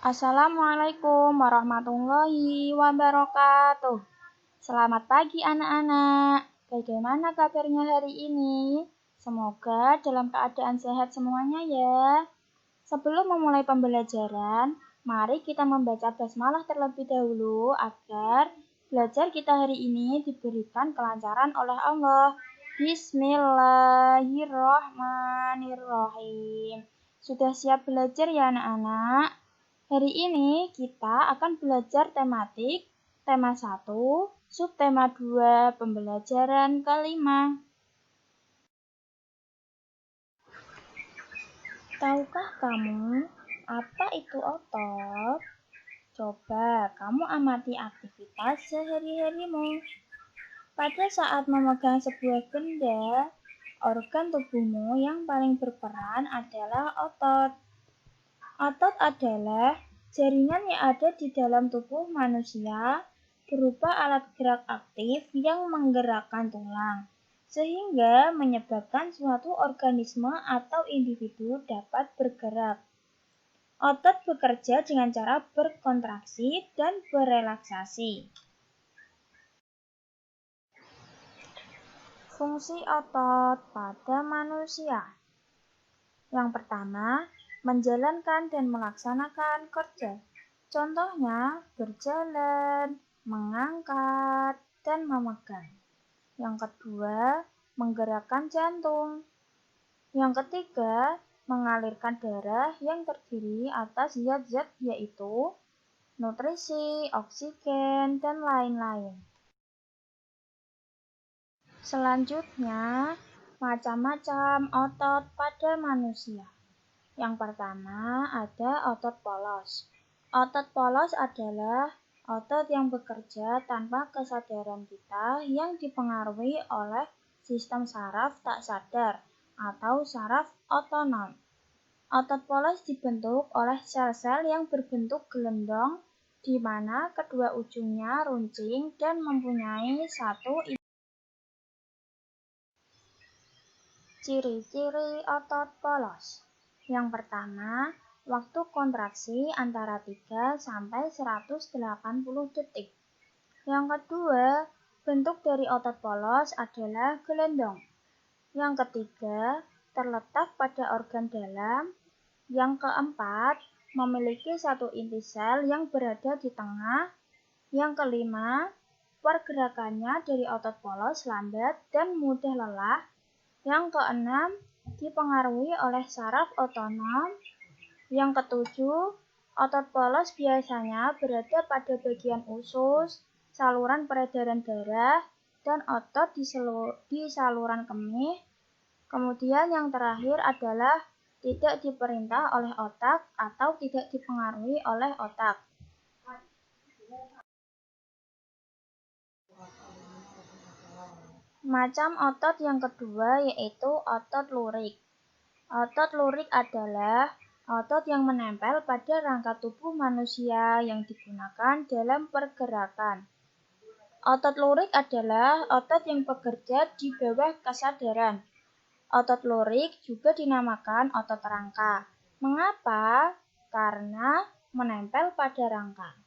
Assalamualaikum warahmatullahi wabarakatuh. Selamat pagi anak-anak. Bagaimana kabarnya hari ini? Semoga dalam keadaan sehat semuanya ya. Sebelum memulai pembelajaran, mari kita membaca basmalah terlebih dahulu agar belajar kita hari ini diberikan kelancaran oleh Allah. Bismillahirrahmanirrahim. Sudah siap belajar ya anak-anak? Hari ini kita akan belajar tematik, tema 1, subtema 2, pembelajaran kelima. Tahukah kamu apa itu otot? Coba kamu amati aktivitas sehari-harimu. Pada saat memegang sebuah benda, organ tubuhmu yang paling berperan adalah otot. Otot adalah jaringan yang ada di dalam tubuh manusia berupa alat gerak aktif yang menggerakkan tulang, sehingga menyebabkan suatu organisme atau individu dapat bergerak. Otot bekerja dengan cara berkontraksi dan berelaksasi. Fungsi otot pada manusia. Yang pertama, menjalankan dan melaksanakan kerja. Contohnya, berjalan, mengangkat, dan memegang. Yang kedua, menggerakkan jantung. Yang ketiga, mengalirkan darah yang terdiri atas zat-zat yaitu nutrisi, oksigen, dan lain-lain. Selanjutnya, macam-macam otot pada manusia. Yang pertama ada otot polos. Otot polos adalah otot yang bekerja tanpa kesadaran kita yang dipengaruhi oleh sistem saraf tak sadar atau saraf otonom. Otot polos dibentuk oleh sel-sel yang berbentuk gelendong di mana kedua ujungnya runcing dan mempunyai satu ciri-ciri otot polos. Yang pertama, waktu kontraksi antara 3 sampai 180 detik. Yang kedua, bentuk dari otot polos adalah gelendong. Yang ketiga, terletak pada organ dalam. Yang keempat, memiliki satu inti sel yang berada di tengah. Yang kelima, pergerakannya dari otot polos lambat dan mudah lelah. Yang keenam, dipengaruhi oleh saraf otonom. Yang ketujuh, otot polos biasanya berada pada bagian usus, saluran peredaran darah, dan otot di saluran kemih. Kemudian yang terakhir adalah tidak diperintah oleh otak atau tidak dipengaruhi oleh otak. Macam otot yang kedua yaitu otot lurik. Otot lurik adalah otot yang menempel pada rangka tubuh manusia yang digunakan dalam pergerakan. Otot lurik adalah otot yang bekerja di bawah kesadaran. Otot lurik juga dinamakan otot rangka. Mengapa? Karena menempel pada rangka.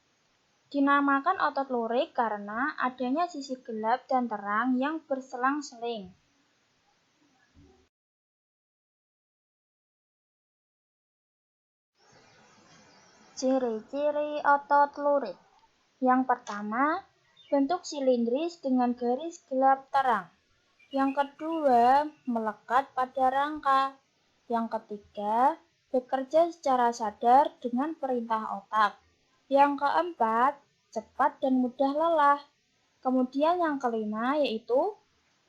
Dinamakan otot lurik karena adanya sisi gelap dan terang yang berselang-seling. Ciri-ciri otot lurik. Yang pertama, bentuk silindris dengan garis gelap terang. Yang kedua, melekat pada rangka. Yang ketiga, bekerja secara sadar dengan perintah otak. Yang keempat, cepat dan mudah lelah. Kemudian yang kelima yaitu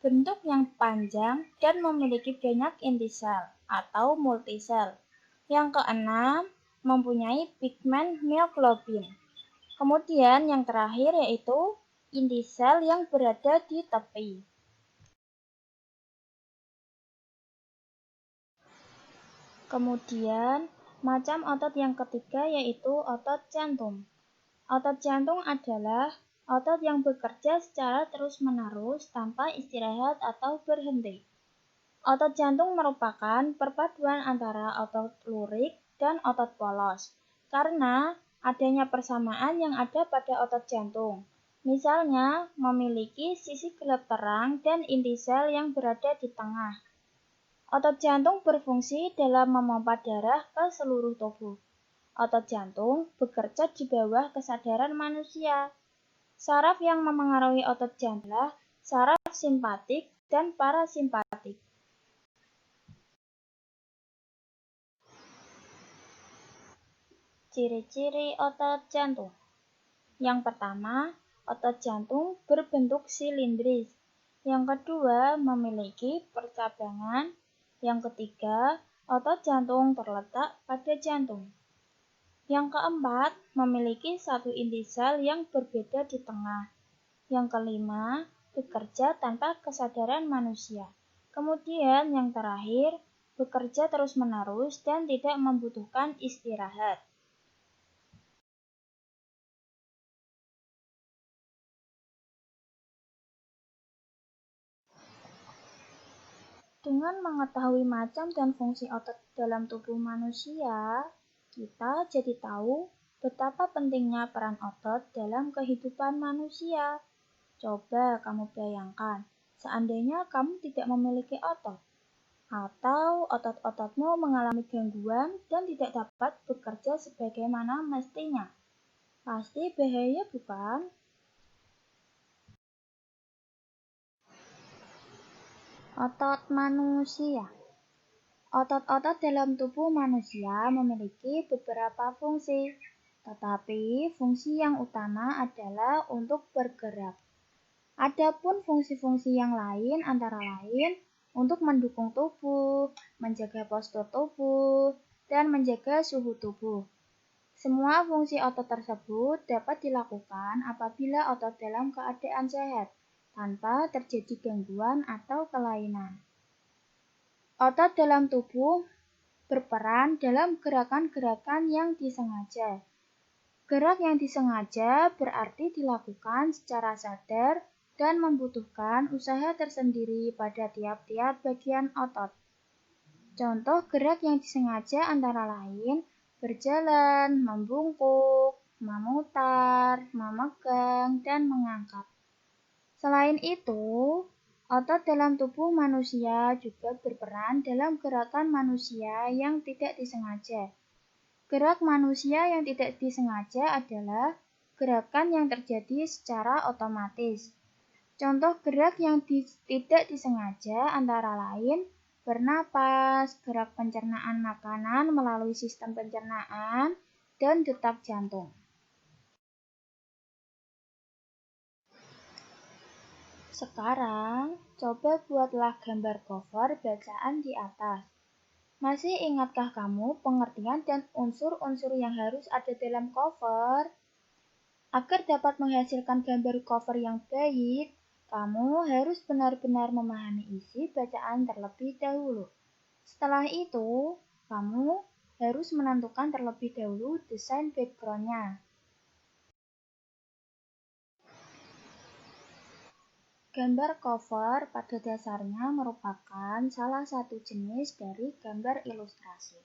bentuk yang panjang dan memiliki banyak inti sel atau multisel. Yang keenam, mempunyai pigmen mioglobin. Kemudian yang terakhir yaitu inti sel yang berada di tepi. Kemudian, macam otot yang ketiga yaitu otot jantung. Otot jantung adalah otot yang bekerja secara terus-menerus tanpa istirahat atau berhenti. Otot jantung merupakan perpaduan antara otot lurik dan otot polos. karena adanya persamaan yang ada pada otot jantung. Misalnya, memiliki sisi gelap terang dan inti sel yang berada di tengah. Otot jantung berfungsi dalam memompa darah ke seluruh tubuh. Otot jantung bekerja di bawah kesadaran manusia. Saraf yang memengaruhi otot jantung adalah saraf simpatik dan parasimpatik. Ciri-ciri otot jantung. Yang pertama, otot jantung berbentuk silindris. Yang kedua, memiliki percabangan. Yang ketiga, otot jantung terletak pada jantung. Yang keempat, memiliki satu inti sel yang berbeda di tengah. Yang kelima, bekerja tanpa kesadaran manusia. Kemudian yang terakhir, bekerja terus-menerus dan tidak membutuhkan istirahat. Dengan mengetahui macam dan fungsi otot dalam tubuh manusia, kita jadi tahu betapa pentingnya peran otot dalam kehidupan manusia. Coba kamu bayangkan, seandainya kamu tidak memiliki otot, atau otot-ototmu mengalami gangguan dan tidak dapat bekerja sebagaimana mestinya. Pasti bahaya, bukan? Otot manusia. Otot-otot dalam tubuh manusia memiliki beberapa fungsi, tetapi fungsi yang utama adalah untuk bergerak. Adapun fungsi-fungsi yang lain antara lain untuk mendukung tubuh, menjaga postur tubuh, dan menjaga suhu tubuh. Semua fungsi otot tersebut dapat dilakukan apabila otot dalam keadaan sehat, tanpa terjadi gangguan atau kelainan. Otot dalam tubuh berperan dalam gerakan-gerakan yang disengaja. Gerak yang disengaja berarti dilakukan secara sadar dan membutuhkan usaha tersendiri pada tiap-tiap bagian otot. Contoh gerak yang disengaja antara lain berjalan, membungkuk, memutar, memegang, dan mengangkat. Selain itu, otot dalam tubuh manusia juga berperan dalam gerakan manusia yang tidak disengaja. Gerak manusia yang tidak disengaja adalah gerakan yang terjadi secara otomatis. Contoh gerak yang tidak disengaja antara lain bernapas, gerak pencernaan makanan melalui sistem pencernaan, dan detak jantung. Sekarang, coba buatlah gambar cover bacaan di atas. Masih ingatkah kamu pengertian dan unsur-unsur yang harus ada dalam cover? Agar dapat menghasilkan gambar cover yang baik, kamu harus benar-benar memahami isi bacaan terlebih dahulu. Setelah itu, kamu harus menentukan terlebih dahulu desain background-nya. Gambar cover pada dasarnya merupakan salah satu jenis dari gambar ilustrasi.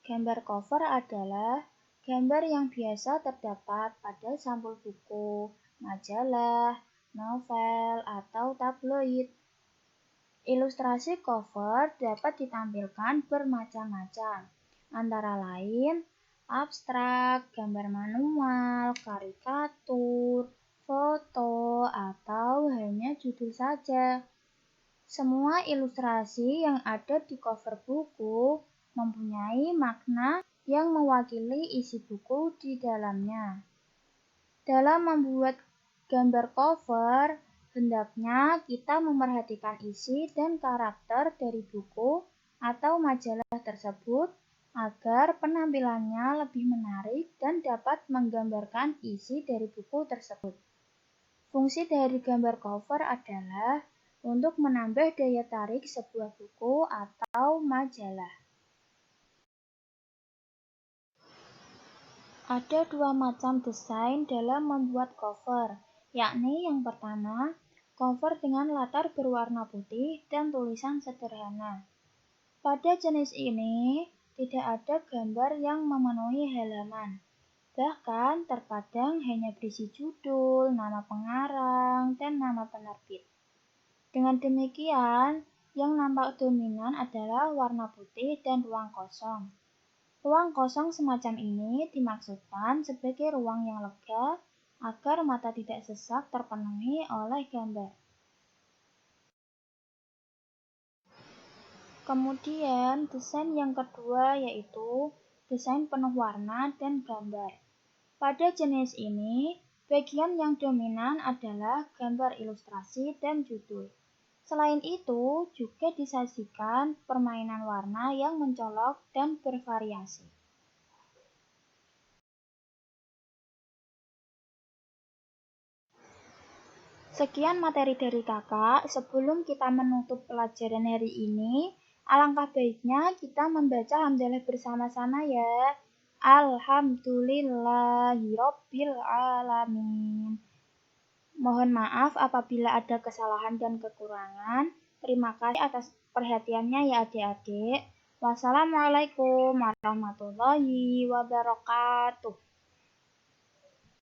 Gambar cover adalah gambar yang biasa terdapat pada sampul buku, majalah, novel, atau tabloid. Ilustrasi cover dapat ditampilkan bermacam-macam, antara lain abstrak, gambar manual, karikatur, foto, atau hanya judul saja. Semua ilustrasi yang ada di cover buku mempunyai makna yang mewakili isi buku di dalamnya. Dalam membuat gambar cover, hendaknya kita memperhatikan isi dan karakter dari buku atau majalah tersebut agar penampilannya lebih menarik dan dapat menggambarkan isi dari buku tersebut. Fungsi dari gambar cover adalah untuk menambah daya tarik sebuah buku atau majalah. Ada dua macam desain dalam membuat cover, yakni yang pertama, cover dengan latar berwarna putih dan tulisan sederhana. Pada jenis ini, tidak ada gambar yang memenuhi halaman. Bahkan terkadang hanya berisi judul, nama pengarang, dan nama penerbit. Dengan demikian, yang nampak dominan adalah warna putih dan ruang kosong. Ruang kosong semacam ini dimaksudkan sebagai ruang yang lega agar mata tidak sesak terpenuhi oleh gambar. Kemudian, desain yang kedua yaitu desain penuh warna dan gambar. Pada jenis ini, bagian yang dominan adalah gambar ilustrasi dan judul. Selain itu, juga disajikan permainan warna yang mencolok dan bervariasi. Sekian materi dari kakak. Sebelum kita menutup pelajaran hari ini, alangkah baiknya kita membaca hamdalah bersama-sama ya. Alhamdulillahirabbil alamin. Mohon maaf apabila ada kesalahan dan kekurangan. Terima kasih atas perhatiannya ya adik-adik. Wassalamualaikum warahmatullahi wabarakatuh.